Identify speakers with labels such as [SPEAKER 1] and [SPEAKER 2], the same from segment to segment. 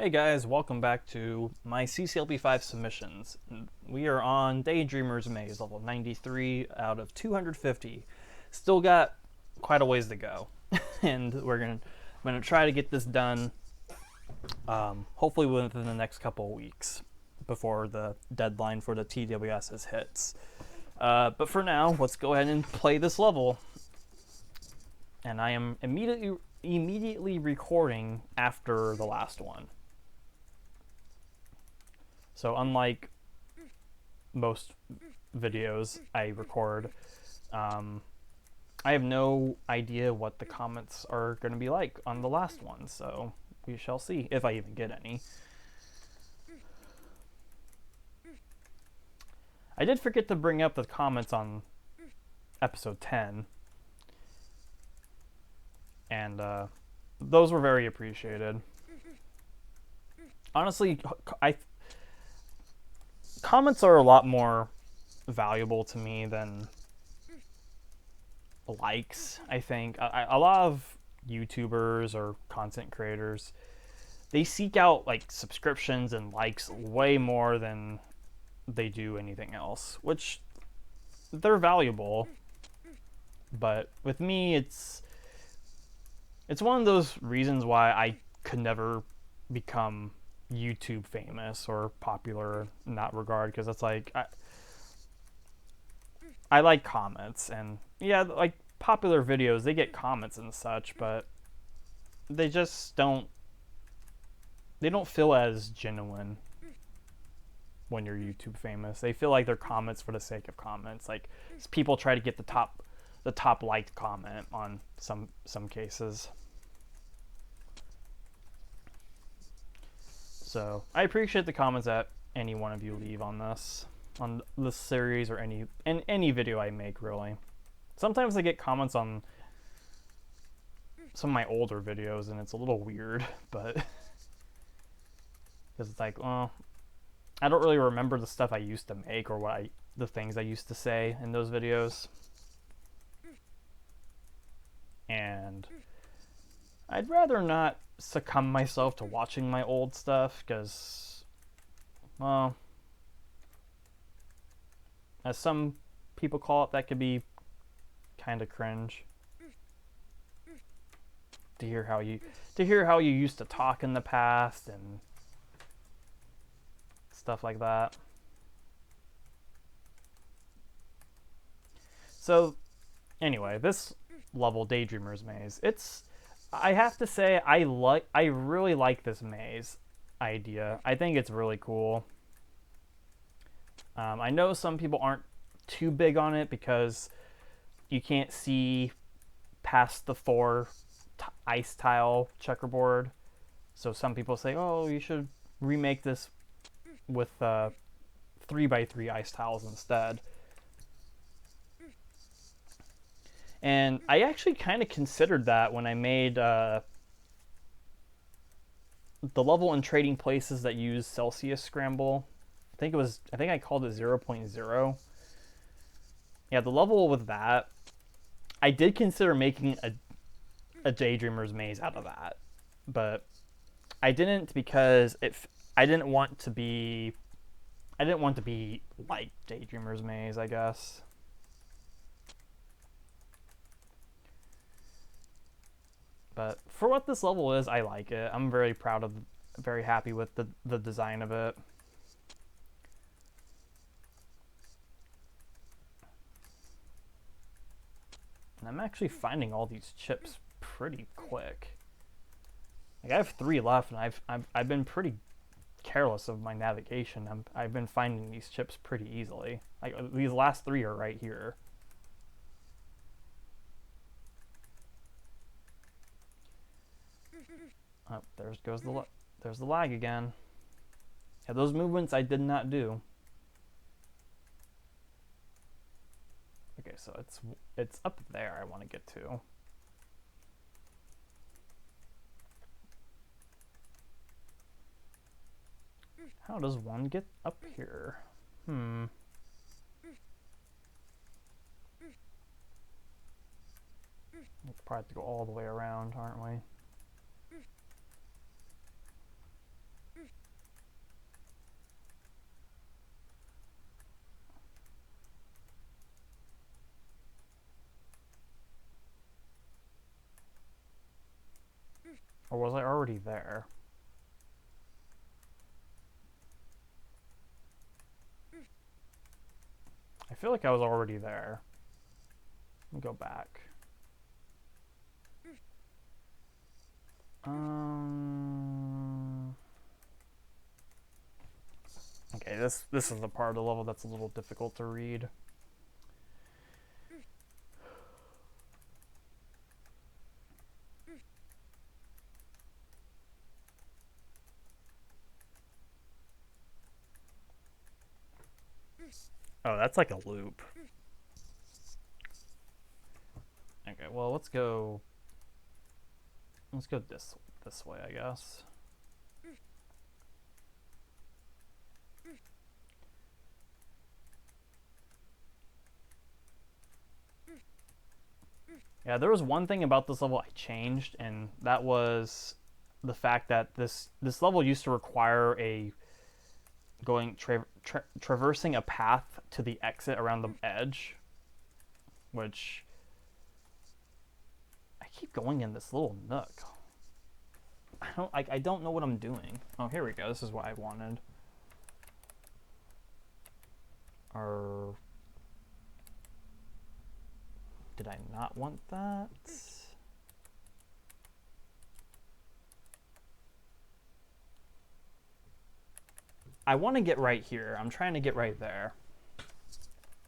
[SPEAKER 1] Hey guys, welcome back to my CCLP5 submissions. We are on Daydreamer's Maze, level 93 out of 250. Still got quite a ways to go, and I'm gonna try to get this done, hopefully within the next couple of weeks before the deadline for the TWSs hits. But for now, let's go ahead and play this level. And I am immediately recording after the last one. So unlike most videos I record, I have no idea what the comments are going to be like on the last one, so we shall see if I even get any. I did forget to bring up the comments on episode 10, and those were very appreciated. Honestly, comments are a lot more valuable to me than likes. I think a lot of YouTubers or content creators, they seek out like subscriptions and likes way more than they do anything else, which they're valuable, but with me it's one of those reasons why I could never become YouTube famous or popular in that regard, because it's like I like comments, and yeah, like popular videos, they get comments and such, but they just don't feel as genuine when you're YouTube famous. They feel like they're comments for the sake of comments. Like people try to get the top liked comment on some cases. So I appreciate the comments that any one of you leave on this series, or any video I make, really. Sometimes I get comments on some of my older videos and it's a little weird, but because it's like, well, I don't really remember the stuff I used to make or the things I used to say in those videos. And I'd rather not succumb myself to watching my old stuff, because, well, as some people call it, that could be kind of cringe. To hear how you used to talk in the past and stuff like that. So anyway, this level, Daydreamer's Maze, I have to say I really like this maze idea. I think it's really cool. I know some people aren't too big on it because you can't see past the 4 ice tile checkerboard. So some people say, oh, you should remake this with 3x3 ice tiles instead. And I actually kind of considered that when I made the level in Trading Places that use Celsius Scramble. I think I called it 0.0. Yeah, the level with that, I did consider making a Daydreamer's Maze out of that, but I didn't, because I didn't want to be like Daydreamer's Maze, I guess. But for what this level is, I like it. I'm very happy with the design of it. And I'm actually finding all these chips pretty quick. Like I have 3 left, and I've been pretty careless of my navigation. I've been finding these chips pretty easily. Like these last 3 are right here. Oh, there's the lag again. Yeah, those movements I did not do. Okay, so it's up there I want to get to. How does one get up here? We'll probably have to go all the way around, aren't we? Or was I already there? I feel like I was already there. Let me go back. Okay, this is the part of the level that's a little difficult to read. Oh, that's like a loop. Okay, well, let's go this way, I guess. Yeah, there was one thing about this level I changed, and that was the fact that this level used to require a traversing a path to the exit around the edge, which I keep going in this little nook. I don't know what I'm doing. Oh, here we go. This is what I wanted. Or did I not want that? I want to get right here. I'm trying to get right there.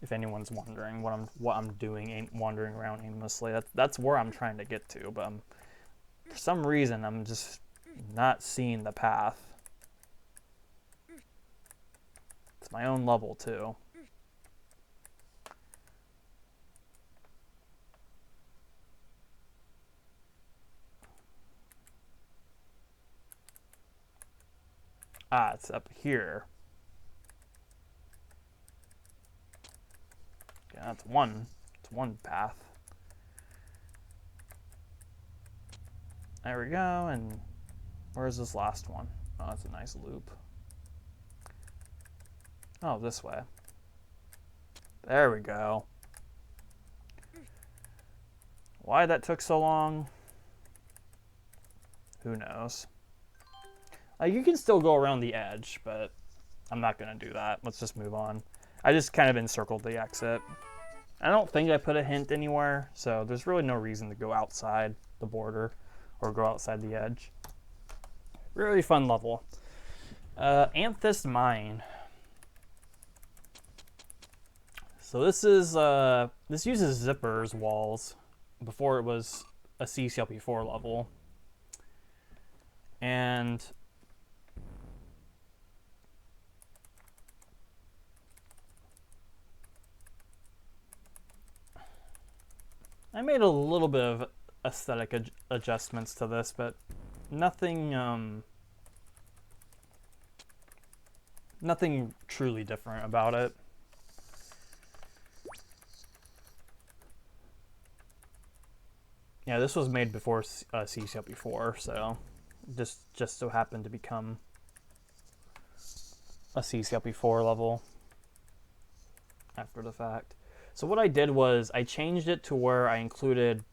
[SPEAKER 1] If anyone's wondering what I'm doing, wandering around aimlessly, that's where I'm trying to get to. But for some reason, I'm just not seeing the path. It's my own level too. Ah, it's up here. Okay, that's one. It's one path. There we go. And where's this last one? Oh, that's a nice loop. Oh, this way. There we go. Why that took so long? Who knows? You can still go around the edge, but I'm not going to do that. Let's just move on. I just kind of encircled the exit. I don't think I put a hint anywhere, so there's really no reason to go outside the border or go outside the edge. Really fun level. Anthus Mine. So this uses zippers walls before it was a CCLP4 level. And I made a little bit of aesthetic adjustments to this, but nothing nothing truly different about it. Yeah, this was made before CCLP4, so just so happened to become a CCLP4 level after the fact. So what I did was I changed it to where I included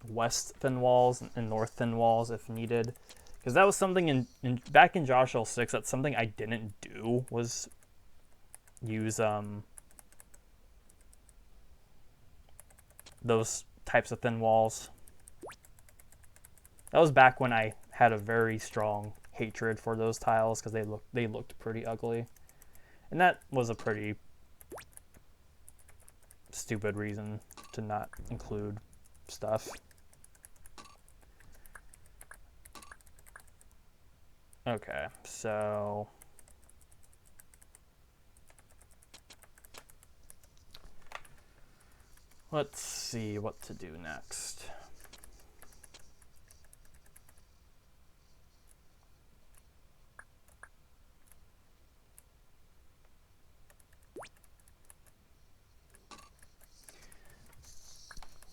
[SPEAKER 1] west thin walls and north thin walls if needed, because that was something back in Josh-CCLP5. That's something I didn't do, was use those types of thin walls. That was back when I had a very strong hatred for those tiles because they looked pretty ugly. And that was a pretty stupid reason to not include stuff. Okay, so let's see what to do next.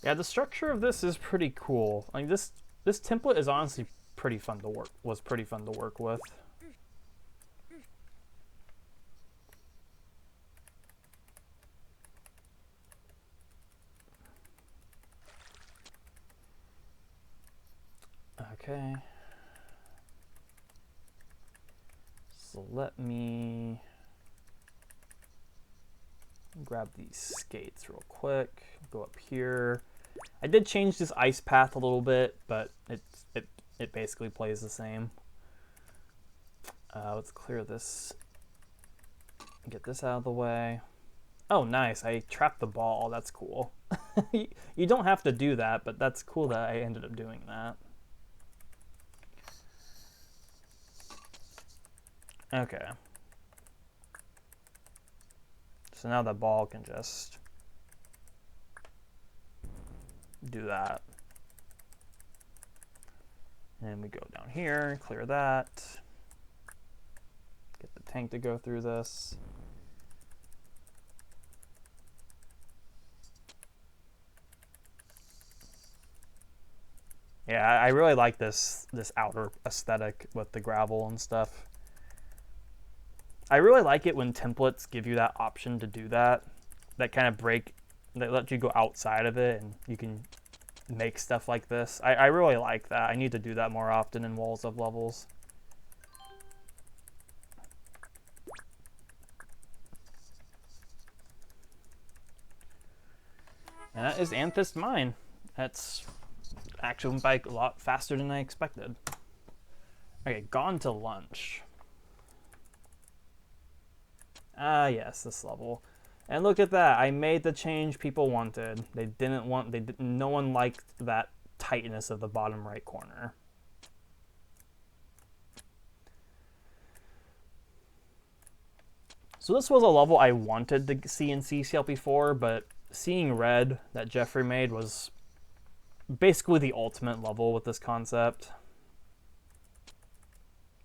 [SPEAKER 1] Yeah, the structure of this is pretty cool. Like this template is honestly pretty fun to work. Was pretty fun to work with. Okay. So let me grab these skates real quick. Go up here. I did change this ice path a little bit, but it basically plays the same. Let's clear this. Get this out of the way. Oh, nice. I trapped the ball. That's cool. You don't have to do that, but that's cool that I ended up doing that. Okay. So now the ball can just do that. And we go down here, clear that. Get the tank to go through this. Yeah, I really like this outer aesthetic with the gravel and stuff. I really like it when templates give you that option to do that. That kind of that let you go outside of it and you can make stuff like this. I really like that. I need to do that more often in walls of levels. And that is Anthist Mine. That's actually went by a lot faster than I expected. Okay, gone to lunch. Ah, yes, this level. And look at that. I made the change people wanted. No one liked that tightness of the bottom right corner. So this was a level I wanted to see in CCLP4, but seeing red that Jeffrey made was basically the ultimate level with this concept.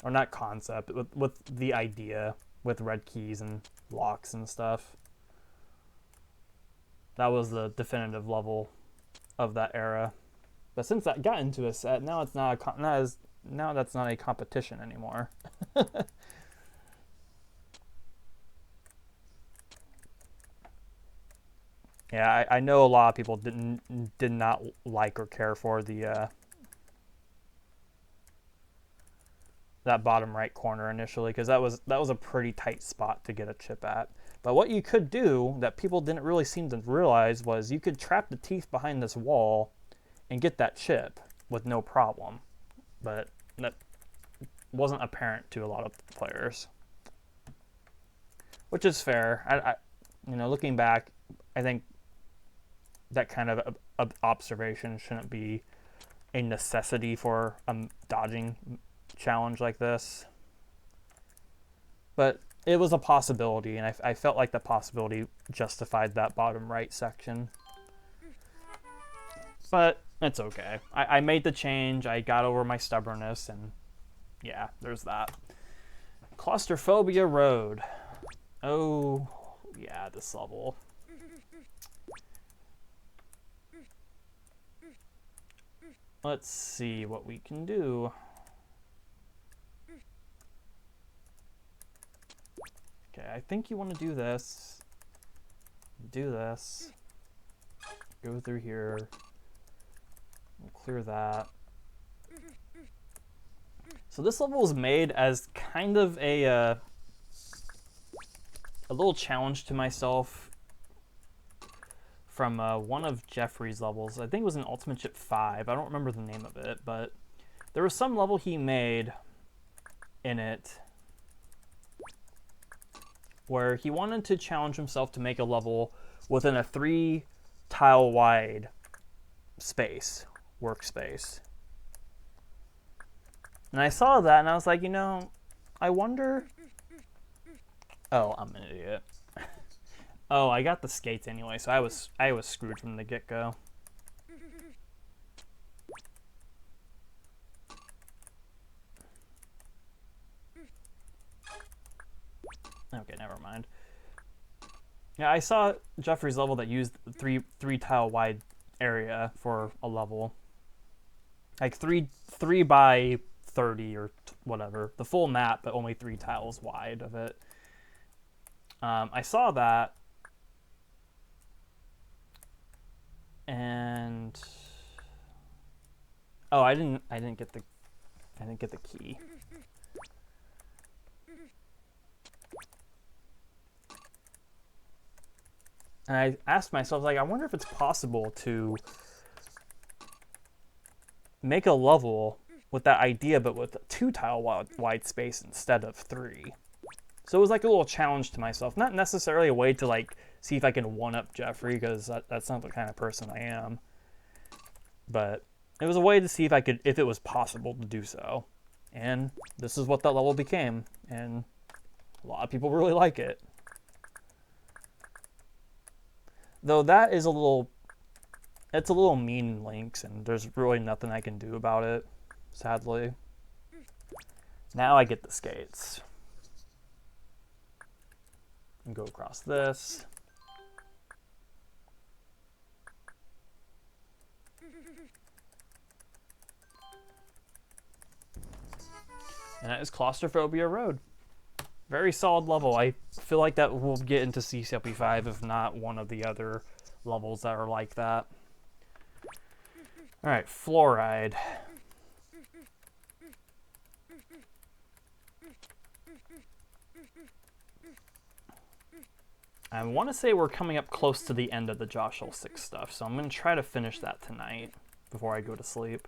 [SPEAKER 1] Or not concept, with the idea, with red keys and locks and stuff. That was the definitive level of that era. But since that got into a set, now it's now that's not a competition anymore. Yeah, I know a lot of people did not like or care for the that bottom right corner initially, because that was a pretty tight spot to get a chip at. But what you could do that people didn't really seem to realize was you could trap the teeth behind this wall and get that chip with no problem. But that wasn't apparent to a lot of players, which is fair. Looking back, I think that kind of observation shouldn't be a necessity for a dodging challenge like this. But it was a possibility, and I felt like the possibility justified that bottom right section. But it's okay. I made the change, I got over my stubbornness, and yeah, there's that. Claustrophobia Road. Oh, yeah, this level. Let's see what we can do. Okay, I think you want to do this. Do this. Go through here. We'll clear that. So this level was made as kind of a little challenge to myself from one of Jeffrey's levels. I think it was in Ultimate Chip 5. I don't remember the name of it, but there was some level he made in it where he wanted to challenge himself to make a level within a 3-tile wide workspace. And I saw that and I was like, I wonder... Oh, I'm an idiot. Oh, I got the skates anyway, so I was screwed from the get-go. Okay, never mind. Yeah, I saw Jeffrey's level that used three tile wide area for a level, like three by 30 or whatever, the full map, but only 3 tiles wide of it. I saw that, and Oh, I didn't get the key. And I asked myself, like, I wonder if it's possible to make a level with that idea, but with a 2-tile wide space instead of 3. So it was like a little challenge to myself. Not necessarily a way to, like, see if I can one-up Jeffrey, because that's not the kind of person I am. But it was a way to see if it was possible to do so. And this is what that level became. And a lot of people really like it. Though that is it's a little mean in Link's, and there's really nothing I can do about it, sadly. Now I get the skates. And go across this. And that is Claustrophobia Road. Very solid level. I feel like that will get into CCLP5, if not one of the other levels that are like that. Alright, Fluoride. I want to say we're coming up close to the end of the Josh-CCLP5 stuff, so I'm going to try to finish that tonight before I go to sleep.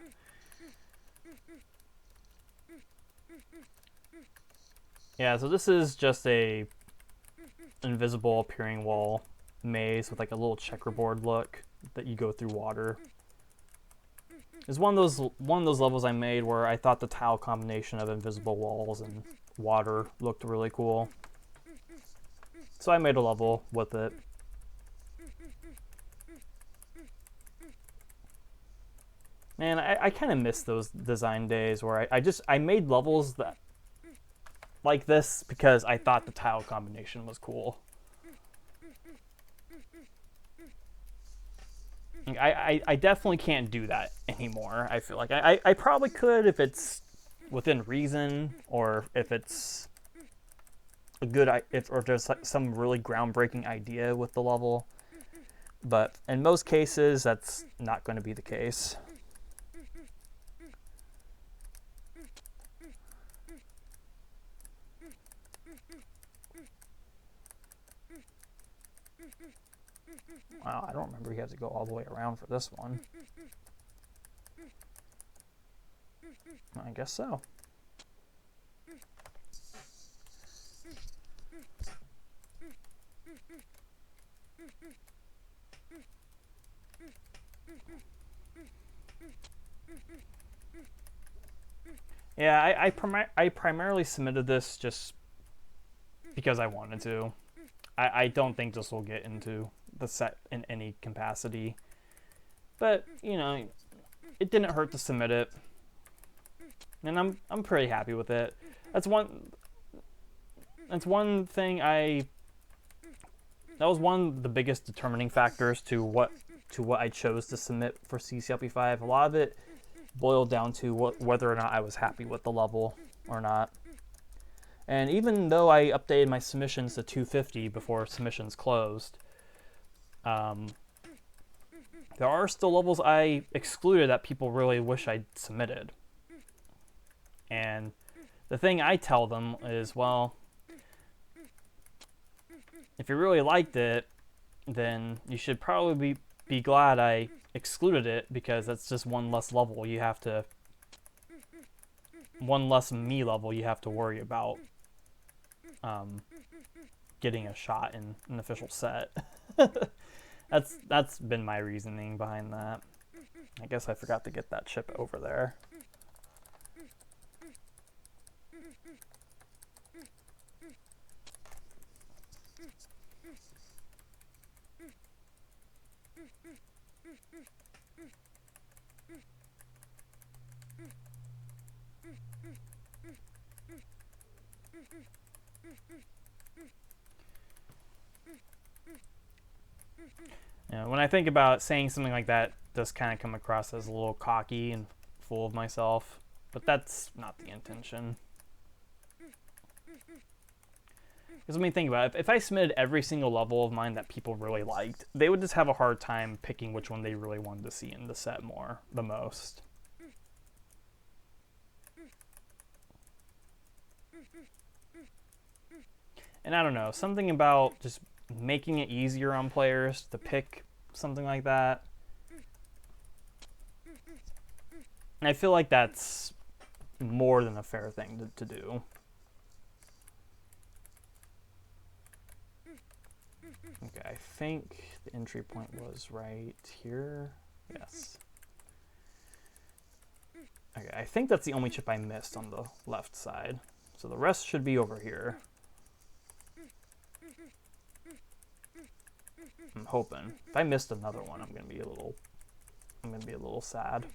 [SPEAKER 1] Yeah, so this is just a invisible appearing wall maze with like a little checkerboard look that you go through water. It's one of those levels I made where I thought the tile combination of invisible walls and water looked really cool. So I made a level with it. Man, I kind of miss those design days where I made levels that like this because I thought the tile combination was cool. I definitely can't do that anymore. I feel like I probably could if it's within reason, or if it's a good or there's like some really groundbreaking idea with the level. But in most cases, that's not going to be the case. Wow, I don't remember you had to go all the way around for this one. I guess so. Yeah, I primarily submitted this just because I wanted to. I don't think this will get into the set in any capacity. But, you know, it didn't hurt to submit it. And I'm pretty happy with it. That's one thing that was one of the biggest determining factors to what I chose to submit for CCLP5. A lot of it boiled down to whether or not I was happy with the level or not. And even though I updated my submissions to 250 before submissions closed, there are still levels I excluded that people really wish I'd submitted. And the thing I tell them is, well, if you really liked it, then you should probably be glad I excluded it, because that's just one less level you have to, one less me level you have to worry about getting a shot in an official set. That's been my reasoning behind that. I guess I forgot to get that chip over there. You know, when I think about saying something like that, it does kind of come across as a little cocky and full of myself, but that's not the intention. Because let me think about it. If I submitted every single level of mine that people really liked, they would just have a hard time picking which one they really wanted to see in the set the most. And I don't know, something about just making it easier on players to pick something like that. And I feel like that's more than a fair thing to do. Okay, I think the entry point was right here. Yes. Okay, I think that's the only chip I missed on the left side. So the rest should be over here. I'm hoping. If I missed another one, I'm gonna be a little sad.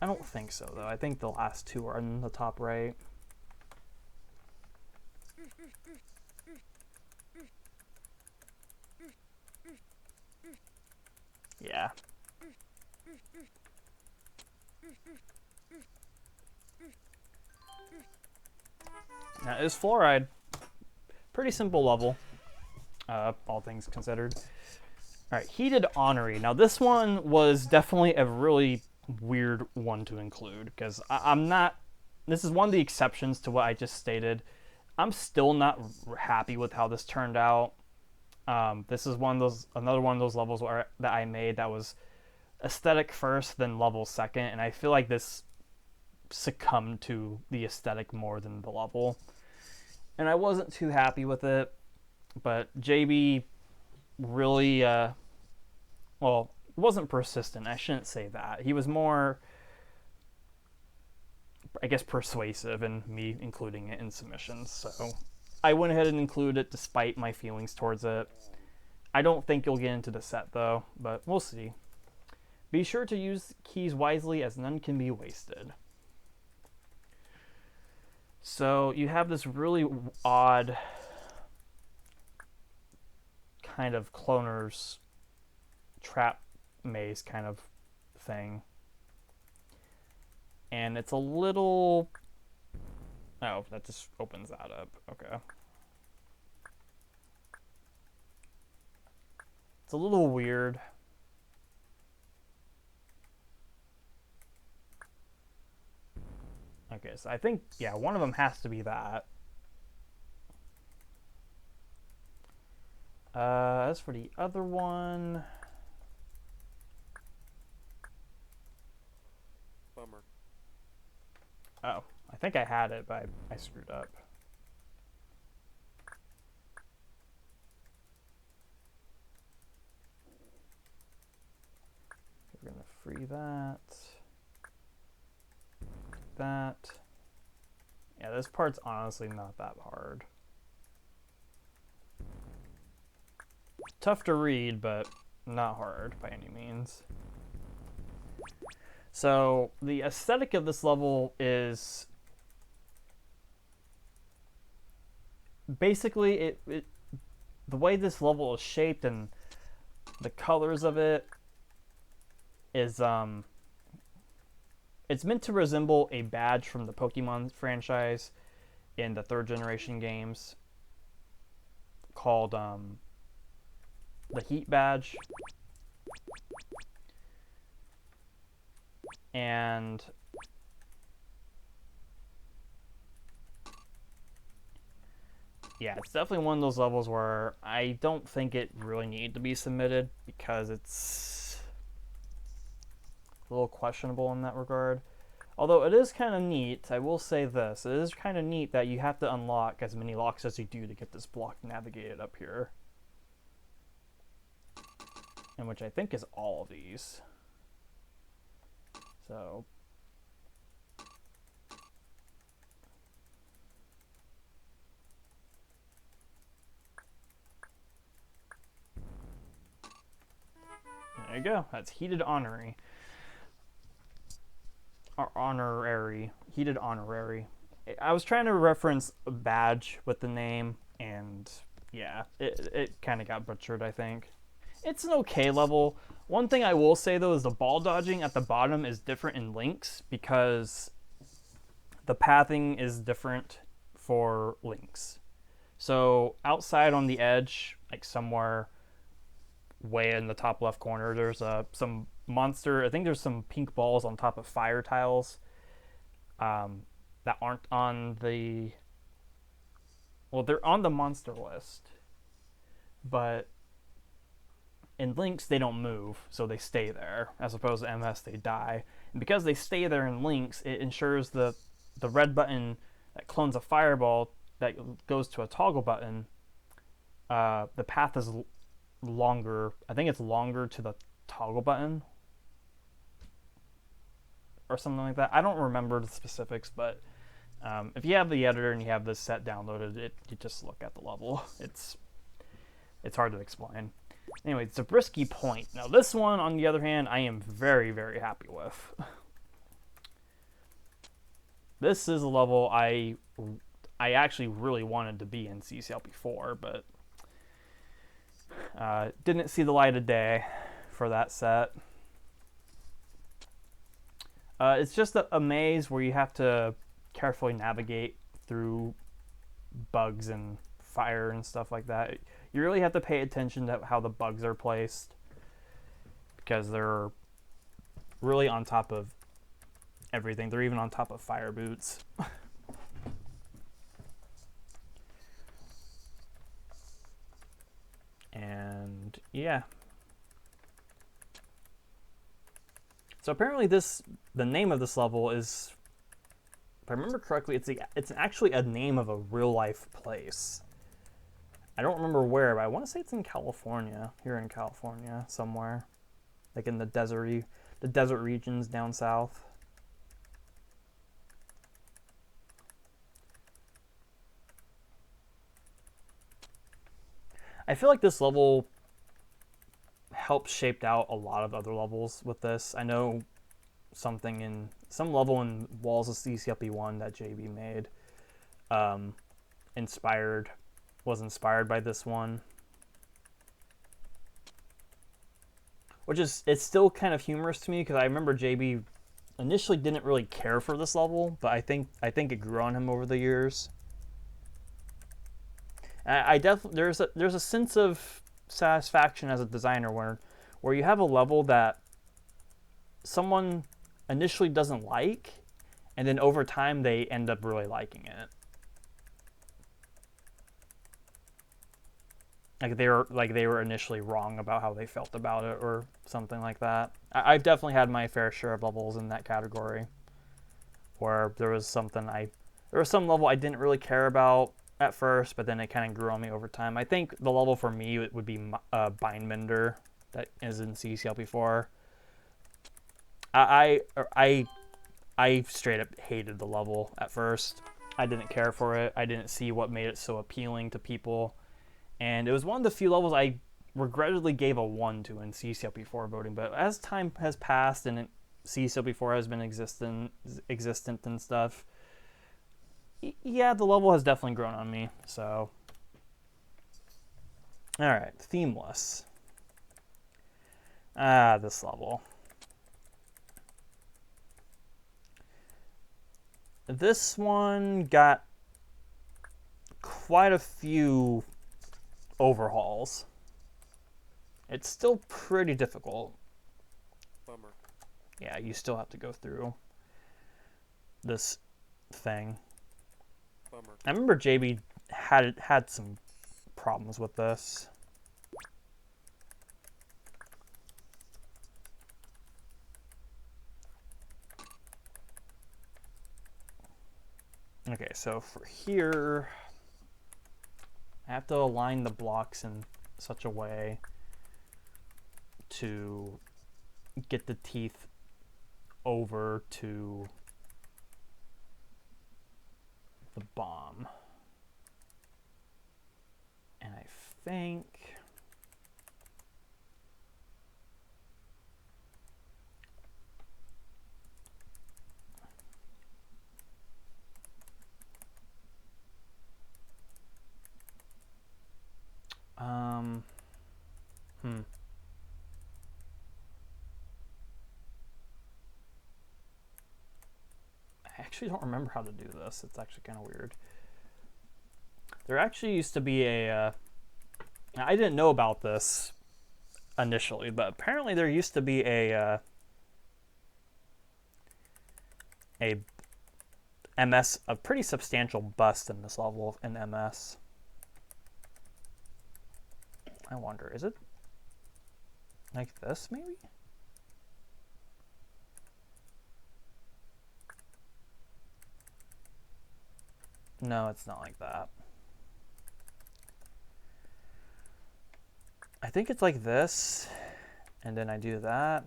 [SPEAKER 1] I don't think so though. I think the last two are in the top right. Yeah. Now is fluoride. Pretty simple level, all things considered. All right, heated honorary. Now this one was definitely a really weird one to include because I'm not. This is one of the exceptions to what I just stated. I'm still not happy with how this turned out. This is another one of those levels that I made that was aesthetic first, then level second, and I feel like this succumbed to the aesthetic more than the level. And I wasn't too happy with it, but JB really, well, wasn't persistent. I shouldn't say that. He was more, I guess, persuasive in me including it in submissions. So I went ahead and included it despite my feelings towards it. I don't think you'll get into the set though, but we'll see. Be sure to use keys wisely as none can be wasted. So you have this really odd kind of cloner's trap maze kind of thing. And it's a little... Oh, that just opens that up. Okay. It's a little weird. Okay, so I think, yeah, one of them has to be that. As for the other one...
[SPEAKER 2] Bummer.
[SPEAKER 1] Oh, I think I had it, but I screwed up. We're gonna free that. That. Yeah, this part's honestly not that hard. Tough to read, but not hard by any means. So the aesthetic of this level is basically the way this level is shaped and the colors of it is it's meant to resemble a badge from the Pokemon franchise in the third generation games called the Heat Badge. And yeah, it's definitely one of those levels where I don't think it really needed to be submitted because it's a little questionable in that regard. Although it is kind of neat, I will say this, it is kind of neat that you have to unlock as many locks as you do to get this block navigated up here. And which I think is all of these. So there you go. That's heated honorary. Or honorary. Heated honorary. I was trying to reference a badge with the name, and yeah, it kind of got butchered, I think. It's an okay level. One thing I will say, though, is the ball dodging at the bottom is different in Lynx because the pathing is different for Lynx. So outside on the edge, like somewhere way in the top left corner, there's some monster. I think there's some pink balls on top of fire tiles. that aren't on the... Well, they're on the monster list, but in Lynx they don't move, so they stay there. As opposed to MS, they die. And because they stay there in Lynx, it ensures the red button that clones a fireball that goes to a toggle button, the path is longer. I think it's longer to the toggle button or something like that. I don't remember the specifics, but if you have the editor and you have this set downloaded, you just look at the level. It's hard to explain. Anyway, Zabriskie Point. Now this one, on the other hand, I am very, very happy with. This is a level I actually really wanted to be in CCLP4, but didn't see the light of day for that set. It's just a maze where you have to carefully navigate through bugs and fire and stuff like that. You really have to pay attention to how the bugs are placed, because they're really on top of everything. They're even on top of fire boots. And yeah. So apparently the name of this level is, if I remember correctly, it's actually a name of a real life place. I don't remember where, but I want to say it's in California, here in California somewhere, like in the desert regions down south. I feel like this level helped shaped out a lot of other levels with this. I know some level in Walls of CCLP1 that JB made was inspired by this one, which it's still kind of humorous to me, because I remember JB initially didn't really care for this level, but I think it grew on him over the years. I definitely there's a sense of satisfaction as a designer where you have a level that someone initially doesn't like, and then over time they end up really liking it. Like they were initially wrong about how they felt about it or something like that. I've definitely had my fair share of levels in that category, where there was some level I didn't really care about at first, but then it kind of grew on me over time. I think the level for me would be Bindmender, that is in CCLP4. I straight up hated the level at first. I didn't care for it. I didn't see what made it so appealing to people. And it was one of the few levels I regrettably gave a 1 to in CCLP4 voting. But as time has passed and CCLP4 has been existent and stuff, yeah, the level has definitely grown on me. So, all right, Themeless. This level. This one got quite a few overhauls. It's still pretty difficult.
[SPEAKER 2] Bummer.
[SPEAKER 1] Yeah, you still have to go through this thing.
[SPEAKER 2] Bummer.
[SPEAKER 1] I remember JB had some problems with this. Okay, so for here, I have to align the blocks in such a way to get the teeth over to the bomb. And I think I actually don't remember how to do this. It's actually kind of weird. There actually used to be I didn't know about this initially, but apparently there used to be a MS, a pretty substantial bust in this level in MS. I wonder, is it like this maybe? No, it's not like that. I think it's like this, and then I do that.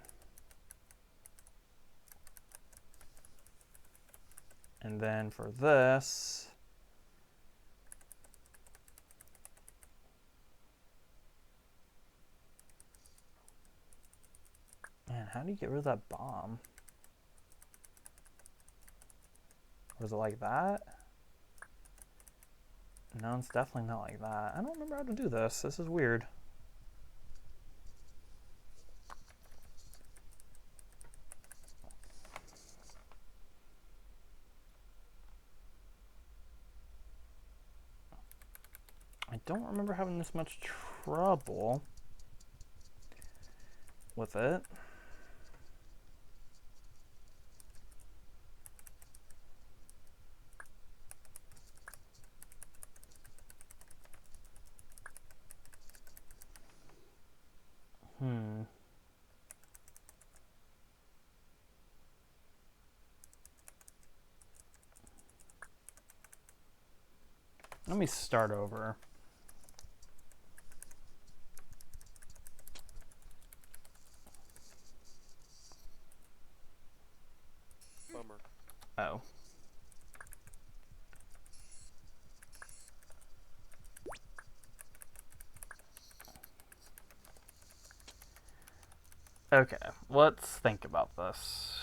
[SPEAKER 1] And then for this, man, how do you get rid of that bomb? Was it like that? No, it's definitely not like that. I don't remember how to do this. This is weird. I don't remember having this much trouble with it. Let me start over.
[SPEAKER 2] Bummer.
[SPEAKER 1] Oh. Okay, let's think about this.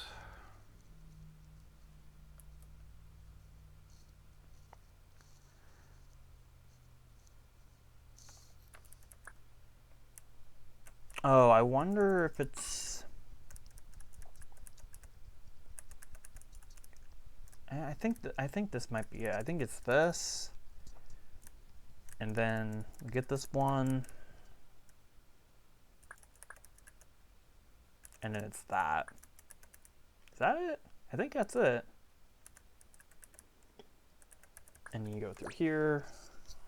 [SPEAKER 1] Oh, I wonder if it's... I think this might be it. I think it's this. And then get this one. And then it's that. Is that it? I think that's it. And you go through here.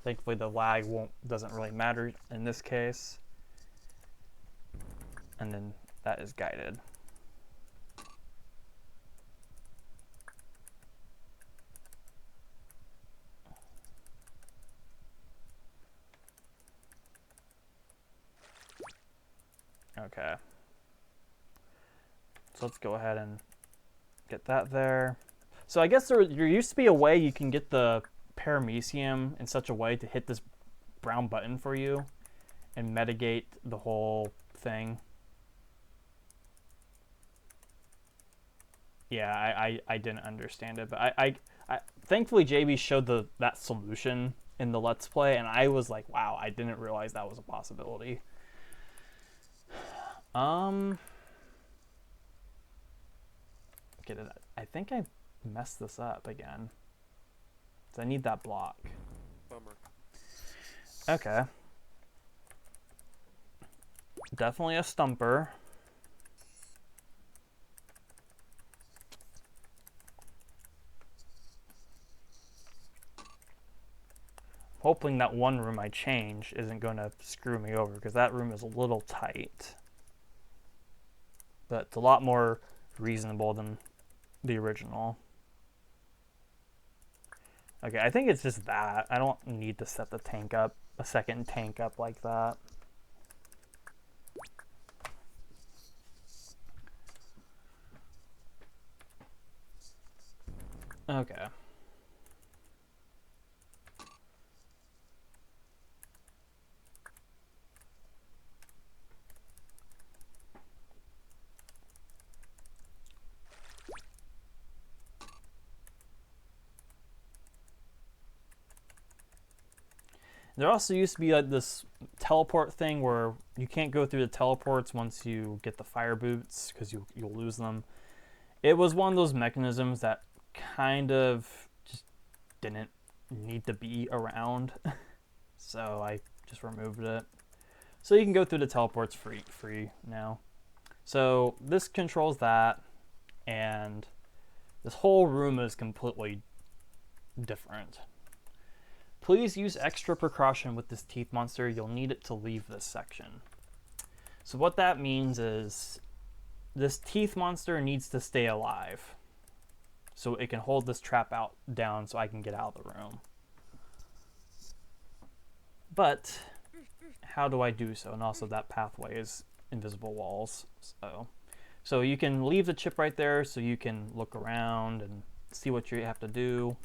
[SPEAKER 1] Thankfully the lag doesn't really matter in this case. And then that is guided. Okay. So let's go ahead and get that there. So I guess there used to be a way you can get the paramecium in such a way to hit this brown button for you and mitigate the whole thing. Yeah, I didn't understand it, but I thankfully JB showed that solution in the Let's Play, and I was like, wow, I didn't realize that was a possibility. Get it. I think I messed this up again. So I need that block.
[SPEAKER 2] Bummer.
[SPEAKER 1] Okay. Definitely a stumper. Hoping that one room I change isn't going to screw me over, because that room is a little tight. But it's a lot more reasonable than the original. Okay, I think it's just that. I don't need to set the tank up, a second tank up like that. Okay. There also used to be like this teleport thing where you can't go through the teleports once you get the fire boots because you'll lose them. It was one of those mechanisms that kind of just didn't need to be around. So I just removed it. So you can go through the teleports free now. So this controls that, and This whole room is completely different. Please use extra precaution with this teeth monster. You'll need it to leave this section. So what that means is this teeth monster needs to stay alive so it can hold this trap down so I can get out of the room. But how do I do so? And also that pathway is invisible walls. So you can leave the chip right there so you can look around and see what you have to do.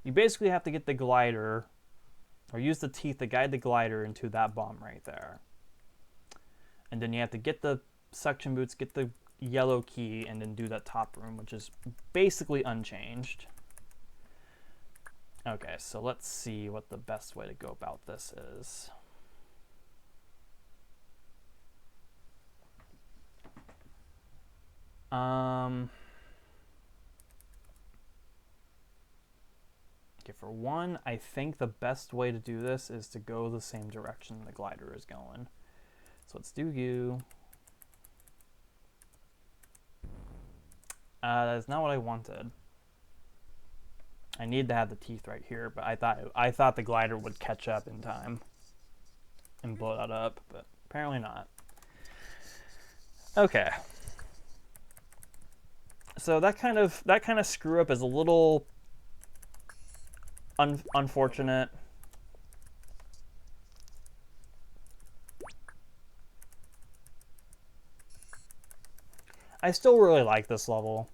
[SPEAKER 1] You basically have to get the glider, or use the teeth to guide the glider into that bomb right there. And then you have to get the suction boots, get the yellow key, and then do that top room, which is basically unchanged. Okay, so let's see what the best way to go about this is. Okay, for one, I think the best way to do this is to go the same direction the glider is going. So let's do you. That is not what I wanted. I need to have the teeth right here, but I thought the glider would catch up in time and blow that up, but apparently not. Okay. So that kind of screw up is a little unfortunate. I still really like this level.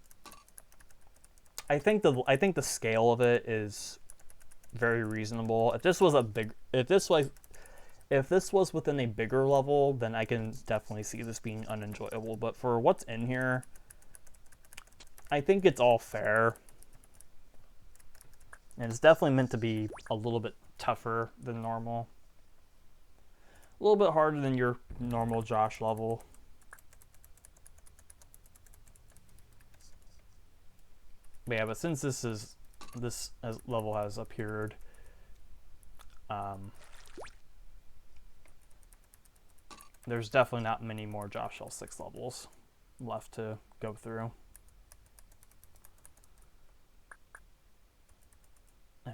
[SPEAKER 1] I think the scale of it is very reasonable. If this was within a bigger level, then I can definitely see this being unenjoyable. But for what's in here, I think it's all fair. And it's definitely meant to be a little bit tougher than normal. A little bit harder than your normal Josh level. But yeah, but since this level has appeared, there's definitely not many more Josh-CCL6 levels left to go through.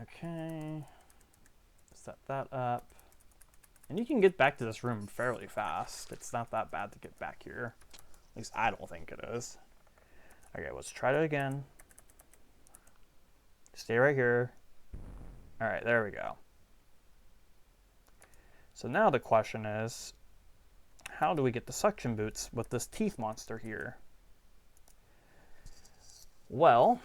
[SPEAKER 1] Okay, set that up. And you can get back to this room fairly fast. It's not that bad to get back here. At least I don't think it is. Okay, let's try it again. Stay right here. All right, there we go. So now the question is, how do we get the suction boots with this teeth monster here? Well,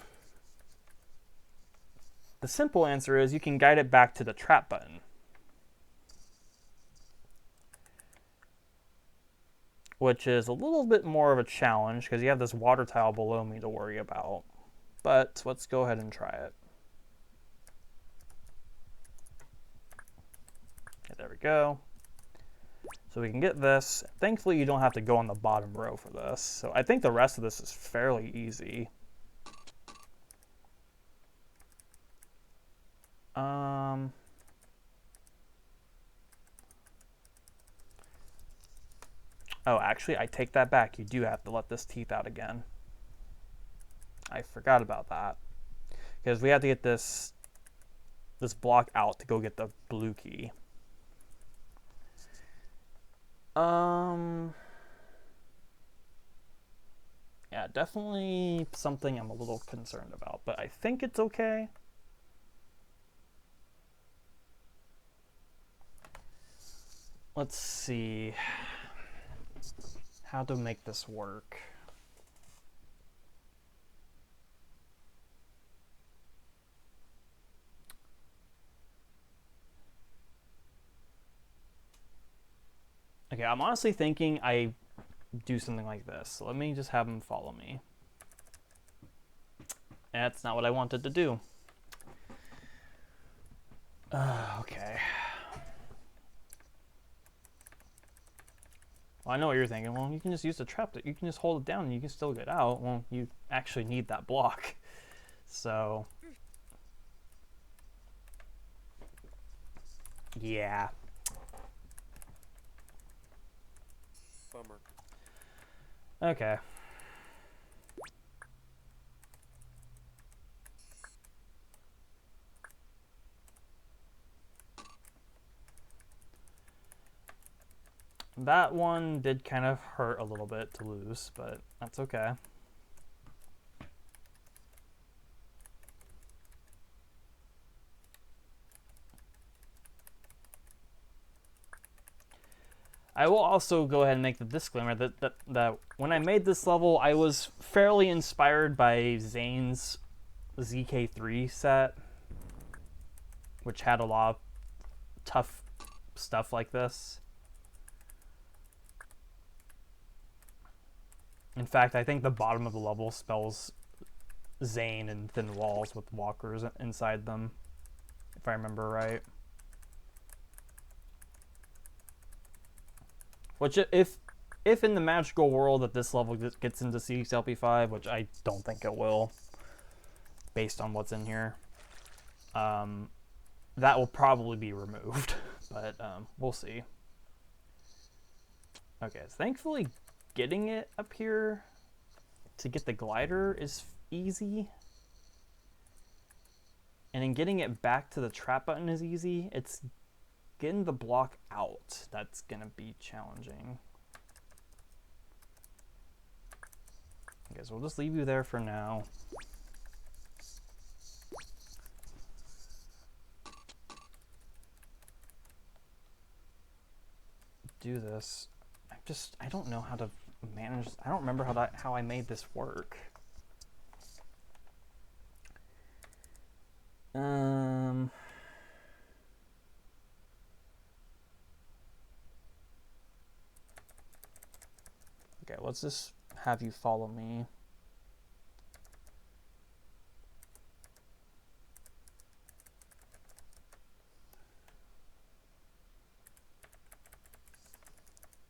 [SPEAKER 1] the simple answer is you can guide it back to the trap button. Which is a little bit more of a challenge because you have this water tile below me to worry about. But let's go ahead and try it. Okay, there we go. So we can get this. Thankfully, you don't have to go on the bottom row for this. So I think the rest of this is fairly easy. Oh, actually, I take that back. You do have to let this teeth out again. I forgot about that. Because we have to get this block out to go get the blue key. Yeah, definitely something I'm a little concerned about, but I think it's okay. Let's see how to make this work. Okay, I'm honestly thinking I do something like this. So let me just have him follow me. That's not what I wanted to do. Okay. Well, I know what you're thinking. Well, you can just use the trap. You can just hold it down and you can still get out. Well, you actually need that block. So, yeah.
[SPEAKER 2] Bummer.
[SPEAKER 1] Okay. that one did kind of hurt a little bit to lose, but that's okay. I will also go ahead and make the disclaimer that when I made this level, I was fairly inspired by Zane's ZK3 set, which had a lot of tough stuff like this. In fact, I think the bottom of the level spells Zane and thin walls with walkers inside them, if I remember right. Which, if in the magical world that this level gets into CCLP5, which I don't think it will, based on what's in here, that will probably be removed. But we'll see. Okay, so thankfully getting it up here to get the glider is easy. And then getting it back to the trap button is easy. It's getting the block out that's gonna be challenging. Okay, so we'll just leave you there for now. Do this. I don't know how to manage. I don't remember how I made this work. Okay, let's just have you follow me.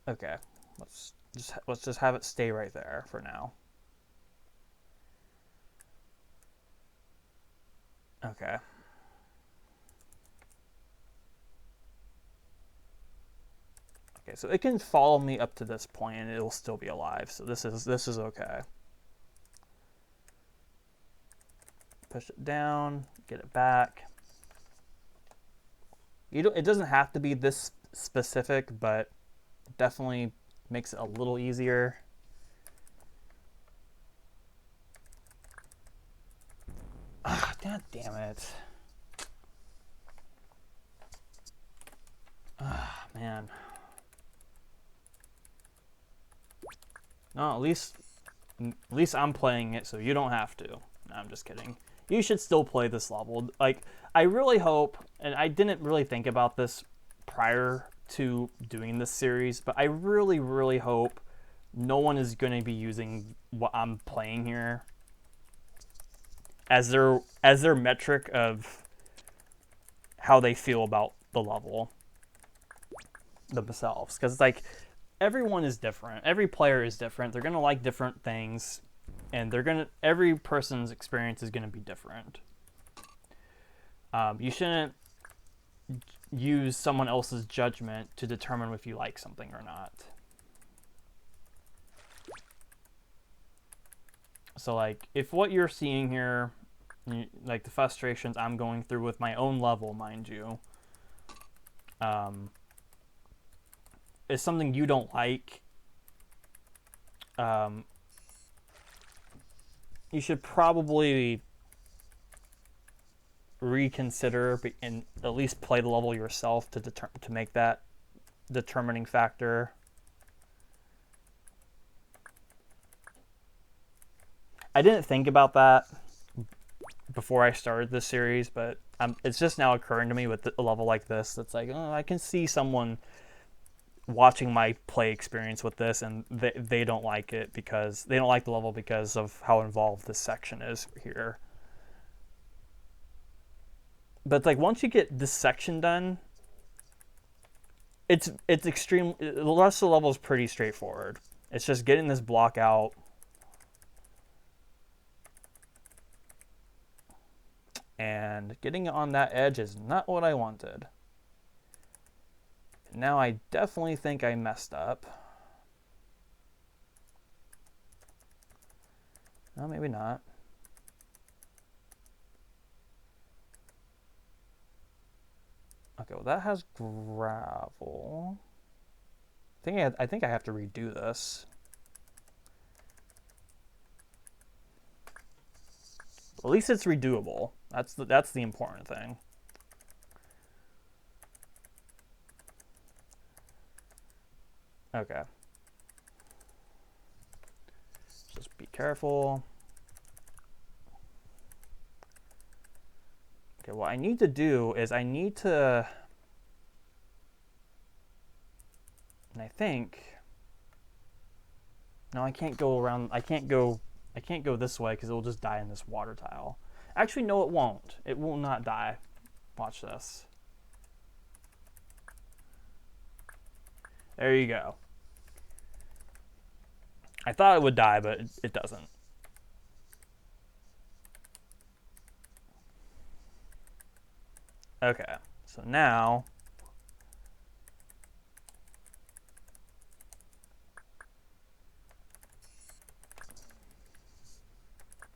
[SPEAKER 1] Okay, let's just have it stay right there for now. Okay. Okay, so it can follow me up to this point and it'll still be alive. So this is okay. Push it down, get it back. It doesn't have to be this specific, but definitely makes it a little easier. Ah, god damn it. Ah, man. No, at least I'm playing it so you don't have to. No, I'm just kidding. You should still play this level. Like, I really hope, and I didn't really think about this prior to doing this series, but I really, really hope no one is going to be using what I'm playing here as their metric of how they feel about the level themselves. Because, like, everyone is different. Every player is different. They're going to like different things. And every person's experience is going to be different. You shouldn't use someone else's judgment to determine if you like something or not. So, like, if what you're seeing here, like the frustrations I'm going through with my own level, mind you, is something you don't like, you should probably reconsider and at least play the level yourself to make that determining factor. I didn't think about that before I started this series, but it's just now occurring to me with a level like this. That's like, oh, I can see someone watching my play experience with this and they don't like it because they don't like the level because of how involved this section is here. But like once you get this section done, it's extreme. The rest of the level is pretty straightforward. It's just getting this block out and getting it on that edge is not what I wanted. Now I definitely think I messed up. No, maybe not. Okay, well that has gravel. I think I have to redo this. At least it's redoable. That's the important thing. Okay. Just be careful. Okay, what I need to do is I need to, and I think, no, I can't go around, I can't go this way because it will just die in this water tile. Actually, no, it won't. It will not die. Watch this. There you go. I thought it would die, but it doesn't. Okay, so now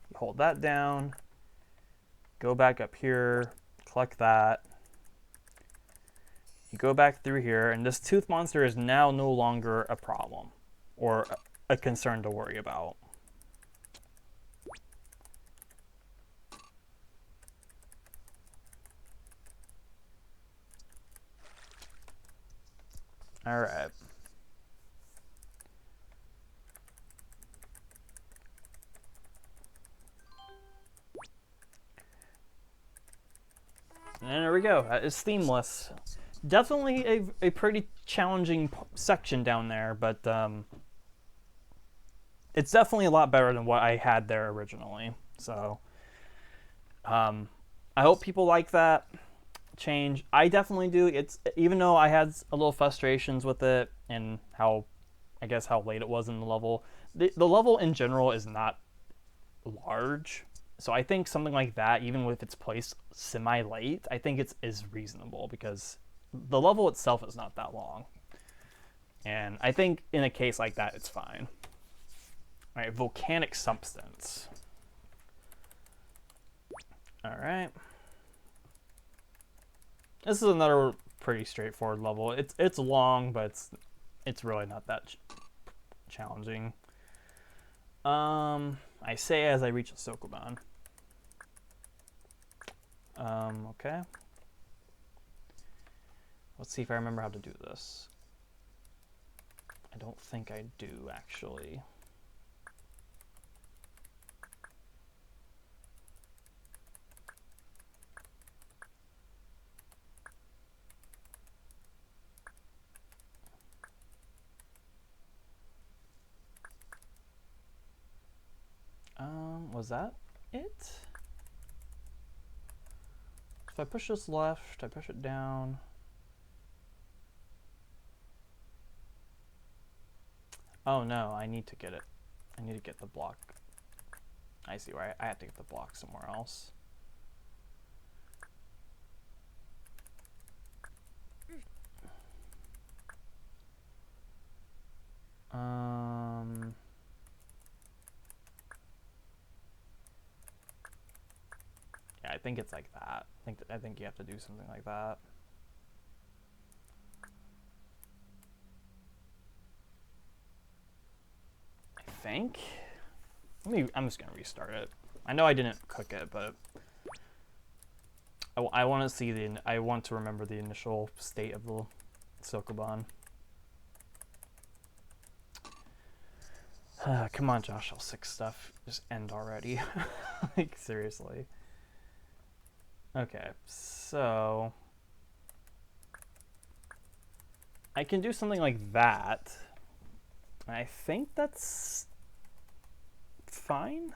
[SPEAKER 1] you hold that down, go back up here, collect that. You go back through here, and this tooth monster is now no longer a problem or a concern to worry about. All right. And there we go. It's themeless. Definitely a pretty challenging section down there, but it's definitely a lot better than what I had there originally. So I hope people like that change. I definitely do. It's, even though I had a little frustrations with it and how, I guess, how late it was in the level. The level in general is not large. So I think something like that, even with its placed semi-late, I think is reasonable because the level itself is not that long. And I think in a case like that, it's fine. All right, volcanic substance. All right. This is another pretty straightforward level. It's long, but it's really not that challenging. I say as I reach a Sokoban. Okay. Let's see if I remember how to do this. I don't think I do, actually. Was that it? If I push this left, I push it down. Oh no, I need to get it. I need to get the block. I see where I have to get the block somewhere else. Yeah, I think it's like that. I think you have to do something like that. I think. I'm just gonna restart it. I know I didn't cook it, but I want to see I want to remember the initial state of the Sokoban. Come on, Josh, all 6 stuff. Just end already. Like, seriously. Okay, so I can do something like that. I think that's fine.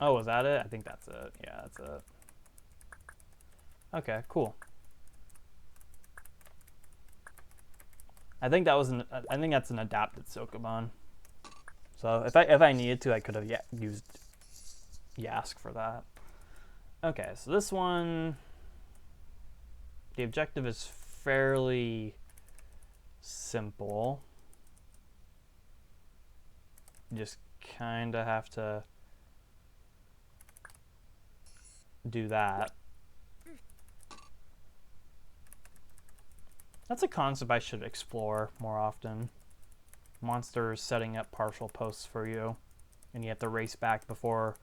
[SPEAKER 1] Oh, was that it? I think that's it. Yeah, that's it. Okay, cool. I think that's an adapted Sokoban. So if I needed to, I could have used Yask for that. Okay, so this one, the objective is fairly simple. You just kind of have to do that. That's a concept I should explore more often. Monsters setting up partial posts for you, and you have to race back before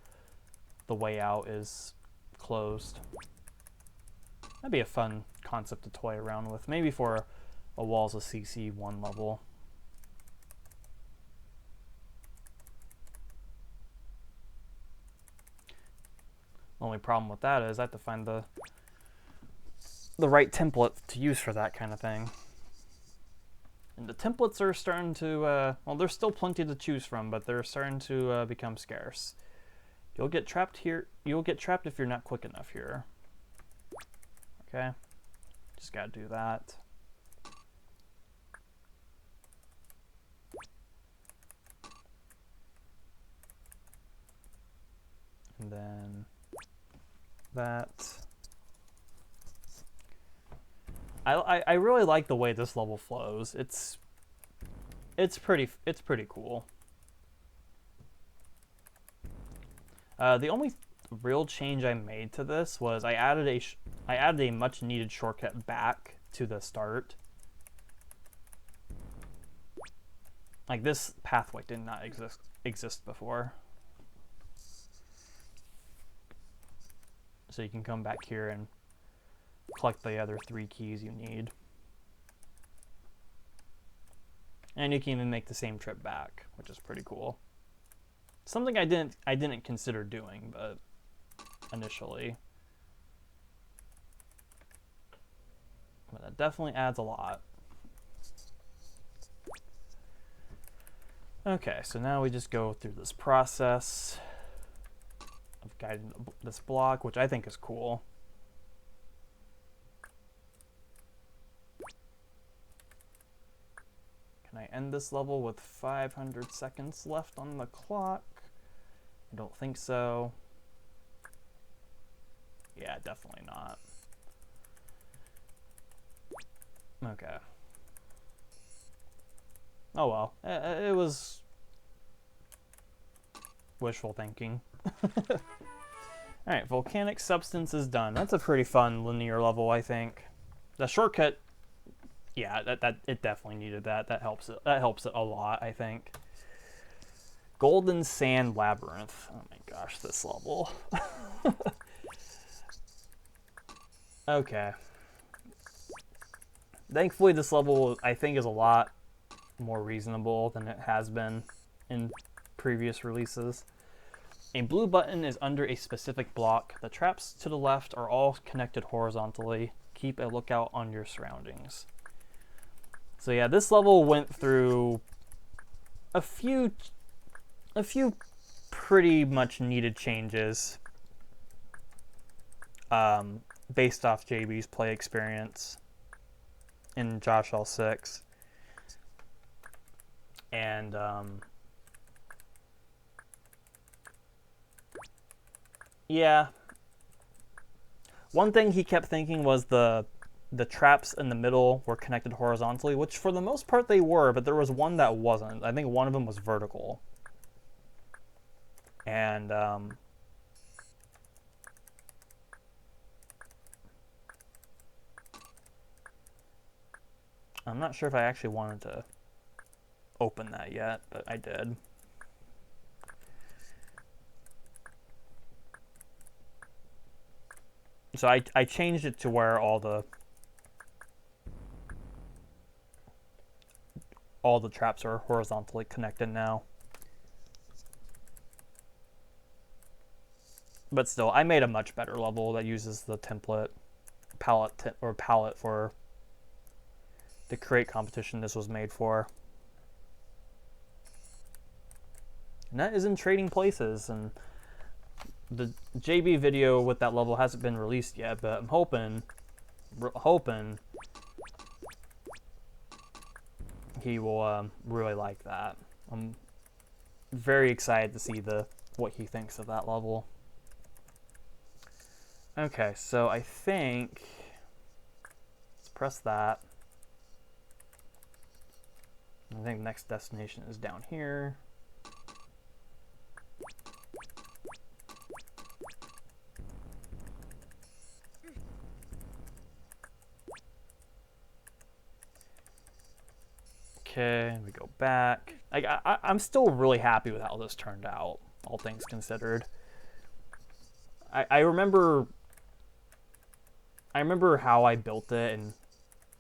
[SPEAKER 1] the way out is closed. That'd be a fun concept to toy around with, maybe for a Walls of CC1 level. Only problem with that is I have to find the right template to use for that kind of thing. And the templates are starting to, well, there's still plenty to choose from, but they're starting to become scarce. You'll get trapped here. You'll get trapped if you're not quick enough here. Okay, just gotta do that. And then that. I really like the way this level flows. It's pretty cool. The only real change I made to this was I added a much needed shortcut back to the start. Like, this pathway did not exist before. So you can come back here and collect the other 3 keys you need. And you can even make the same trip back, which is pretty cool. Something I didn't consider doing, but initially. But that definitely adds a lot. Okay, so now we just go through this process of guiding this block, which I think is cool. Can I end this level with 500 seconds left on the clock? I don't think so. Yeah, definitely not. Okay. Oh well, it was wishful thinking. Alright, volcanic substance is done. That's a pretty fun linear level, I think. The shortcut, yeah, it definitely needed that. That helps it a lot, I think. Golden Sand Labyrinth. Oh my gosh, this level. Okay. Thankfully, this level, I think, is a lot more reasonable than it has been in previous releases. A blue button is under a specific block. The traps to the left are all connected horizontally. Keep a lookout on your surroundings. So yeah, this level went through a few pretty much needed changes based off JB's play experience in Josh-CCLP5. And yeah, one thing he kept thinking was the traps in the middle were connected horizontally, which for the most part they were, but there was one that wasn't. I think one of them was vertical. And I'm not sure if I actually wanted to open that yet, but I did. So I changed it to where all the traps are horizontally connected now. But still, I made a much better level that uses the template palette for the create competition this was made for. And that is in Trading Places, and the JB video with that level hasn't been released yet, but I'm hoping he will really like that. I'm very excited to see what he thinks of that level. Okay, so I think let's press that. I think the next destination is down here. Okay, we go back. I'm still really happy with how this turned out, all things considered. I remember how I built it and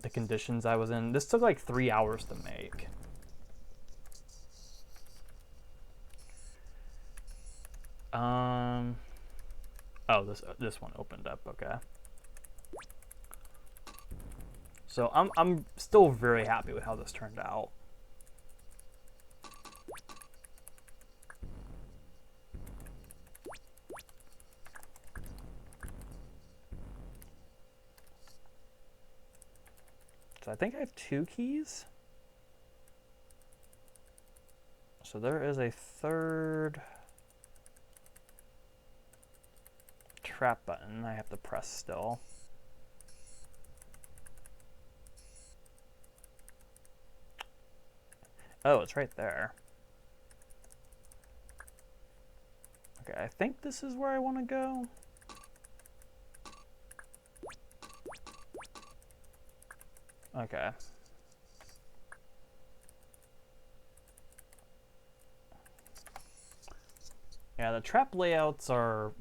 [SPEAKER 1] the conditions I was in. This took like 3 hours to make. Oh, this one opened up. Okay. So I'm still very happy with how this turned out. So I think I have 2 keys. So there is a third trap button I have to press still. Oh, it's right there. Okay, I think this is where I want to go. Okay. Yeah, the trap button layouts are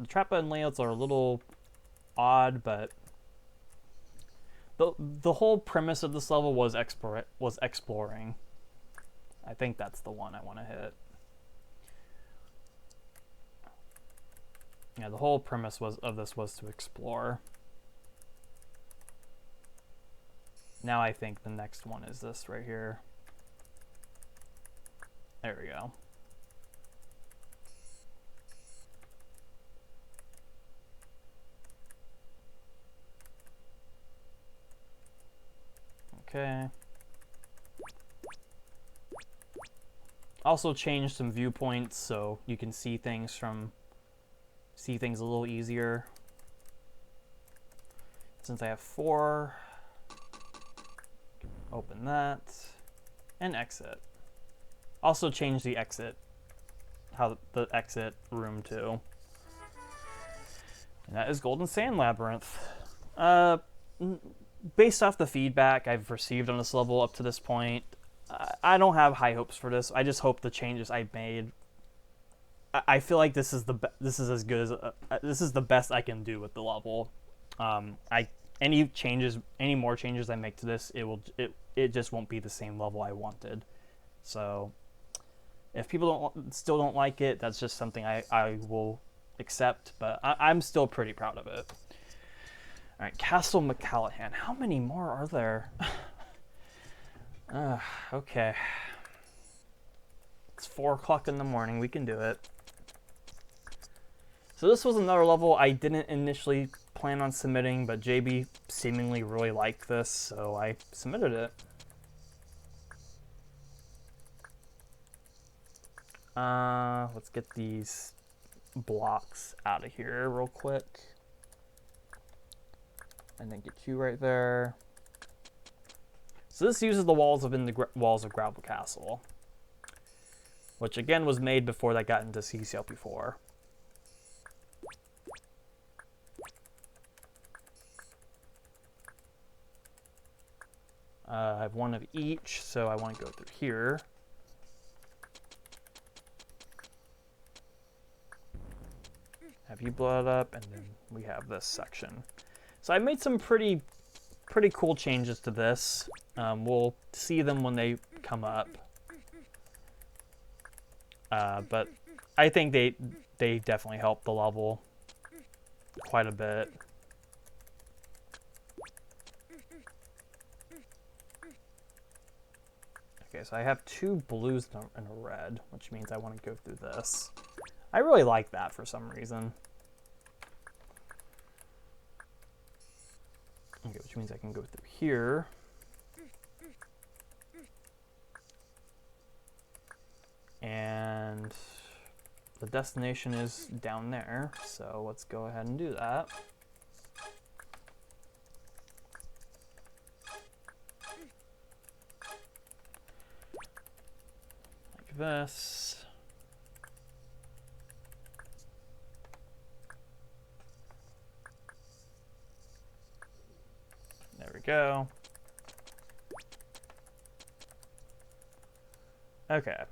[SPEAKER 1] a little odd, but the whole premise of this level was exploring. I think that's the one I want to hit. Yeah, the whole premise of this was to explore. Now I think the next one is this right here. There we go. Okay. Also changed some viewpoints so you can see things a little easier. Since I have 4, open that and exit. Also change the exit, how the exit room too. And that is Golden Sand Labyrinth. Based off the feedback I've received on this level up to this point, I don't have high hopes for this. I just hope the changes I made. I feel like this is as good as this is the best I can do with the level. Any more changes I make to this, it just won't be the same level I wanted. So if people still don't like it, that's just something I will accept. But I'm still pretty proud of it. All right, Castle McCallahan. How many more are there? Okay. It's 4 o'clock in the morning. We can do it. So this was another level I didn't initially plan on submitting, but JB seemingly really liked this, so I submitted it. Let's get these blocks out of here real quick. And then get you right there. So this uses the walls of Gravel Castle, which again was made before that got into CCLP4. I have 1 of each, so I want to go through here. Have you blow it up, and then we have this section. So I made some pretty cool changes to this. We'll see them when they come up. But I think they definitely help the level quite a bit. Okay, so I have 2 blues and a red, which means I want to go through this. I really like that for some reason. Okay, which means I can go through here. And the destination is down there, so let's go ahead and do that. this. There we go. Okay.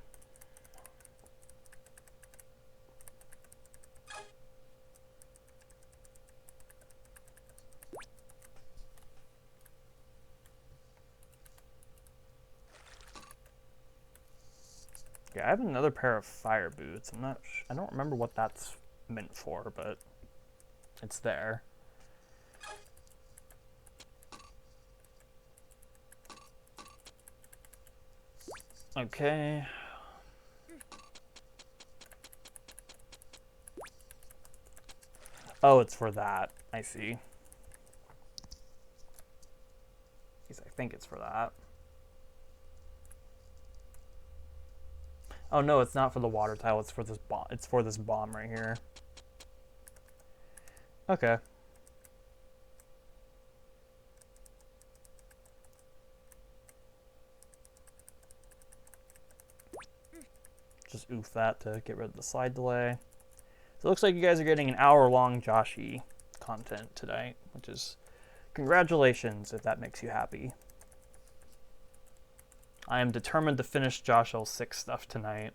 [SPEAKER 1] Yeah, I have another pair of fire boots. I don't remember what that's meant for, but it's there. Okay. Oh, it's for that. I see. At least I think it's for that. Oh no, it's not for the water tile. It's for this bomb. It's for this bomb right here. Okay. Just oof that to get rid of the slide delay. So it looks like you guys are getting an hour-long Joshi content tonight, which is congratulations if that makes you happy. I am determined to finish Josh-CCLP5 stuff tonight.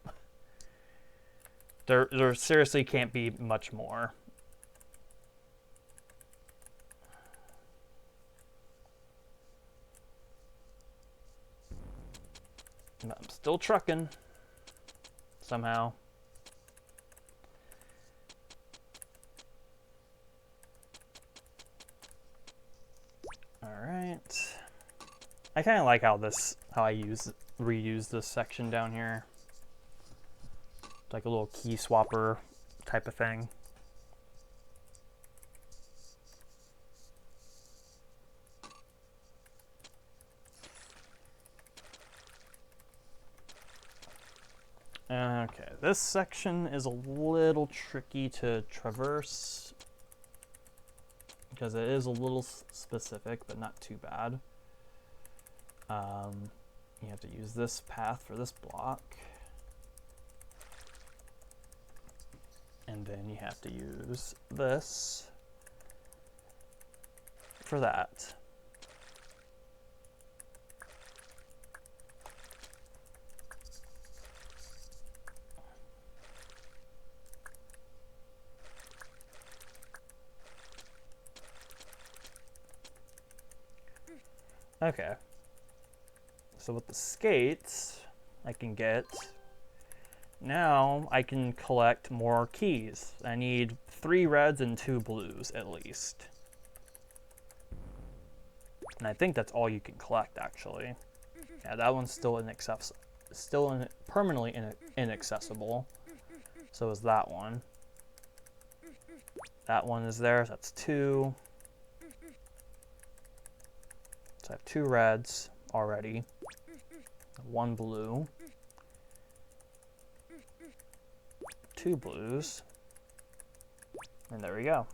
[SPEAKER 1] There seriously can't be much more. I'm still trucking. Somehow. Alright. I kind of like how I reuse this section down here. It's like a little key swapper type of thing. Okay, this section is a little tricky to traverse because it is a little specific, but not too bad. You have to use this path for this block. And then you have to use this for that. Okay. So with the skates, I can get... Now I can collect more keys. I need 3 reds and 2 blues at least. And I think that's all you can collect, actually. Yeah, that one's still permanently inaccessible. So is that one. That one is there, so that's 2. So I have 2 reds already. 1 blue. 2 blues. And there we go.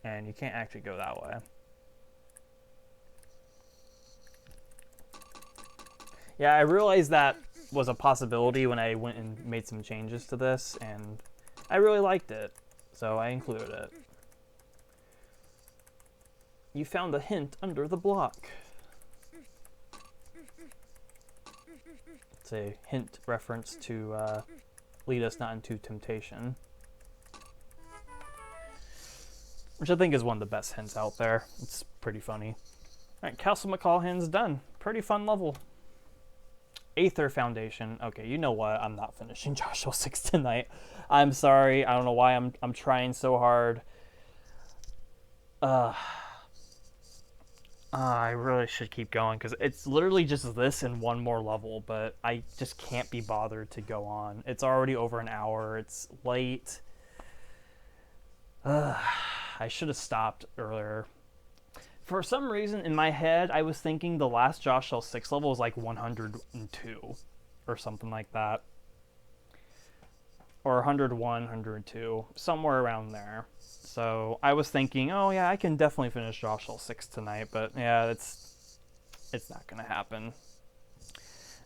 [SPEAKER 1] And you can't actually go that way. Yeah, I realized that was a possibility when I went and made some changes to this, and I really liked it, so I included it. You found a hint under the block. It's a hint reference to lead us not into temptation. Which I think is one of the best hints out there. It's pretty funny. Alright, Castle McCallhan's done. Pretty fun level. Aether Foundation. Okay, you know what? I'm not finishing Josh-CCLP5 tonight. I'm sorry. I don't know why I'm trying so hard. I really should keep going because it's literally just this and one more level, but I just can't be bothered to go on. It's already over an hour. It's late. I should have stopped earlier. For some reason, in my head, I was thinking the last Josh-CCLP5 level was like 102 or something like that. Or 101, 102, somewhere around there. So I was thinking, oh yeah, I can definitely finish Josh-CCLP5 tonight, but yeah, it's not gonna happen.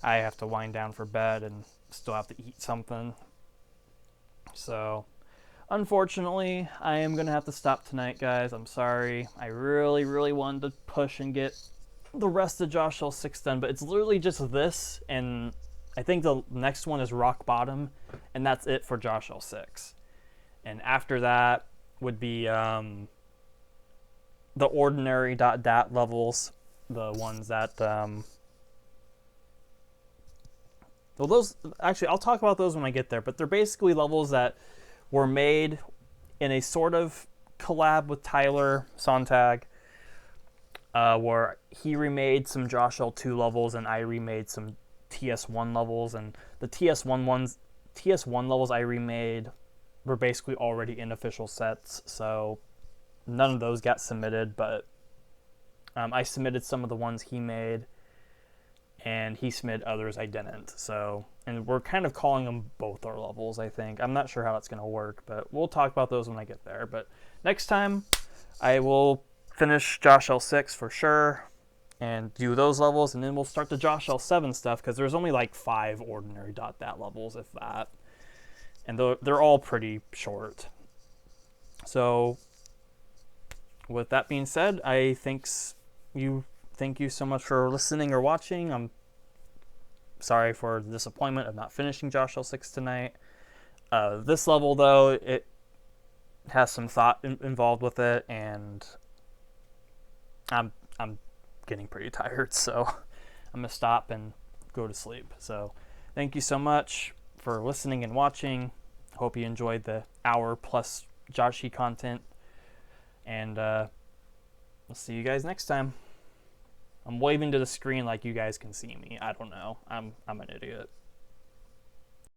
[SPEAKER 1] I have to wind down for bed and still have to eat something. So, unfortunately, I am going to have to stop tonight, guys. I'm sorry. I really, really wanted to push and get the rest of Josh-CCL5 done, but it's literally just this, and I think the next one is Rock Bottom, and that's it for Josh-CCL6. And after that would be the ordinary .dat levels, the ones that well, those actually I'll talk about those when I get there, but they're basically levels that were made in a sort of collab with Tyler Sontag, where he remade some Josh-CCL2 levels and I remade some TS1 levels, and the TS1 levels I remade were basically already in official sets, so none of those got submitted, but I submitted some of the ones he made, and he submitted others I didn't. So, and we're kind of calling them both our levels, I think. I'm not sure how that's going to work, but we'll talk about those when I get there. But next time, I will finish Josh-CCL6 for sure and do those levels, and then we'll start the Josh-CCL7 stuff, because there's only like 5 ordinary .dat levels, if that. And they're all pretty short. So, with that being said, I thank you so much for listening or watching. I'm sorry for the disappointment of not finishing Josh-CCL6 tonight. This level, though, it has some thought involved with it, and I'm getting pretty tired, so I'm gonna stop and go to sleep. So thank you so much for listening and watching. Hope you enjoyed the hour plus Joshi content, and we'll see you guys next time. I'm waving to the screen like you guys can see me. I don't know. I'm an idiot.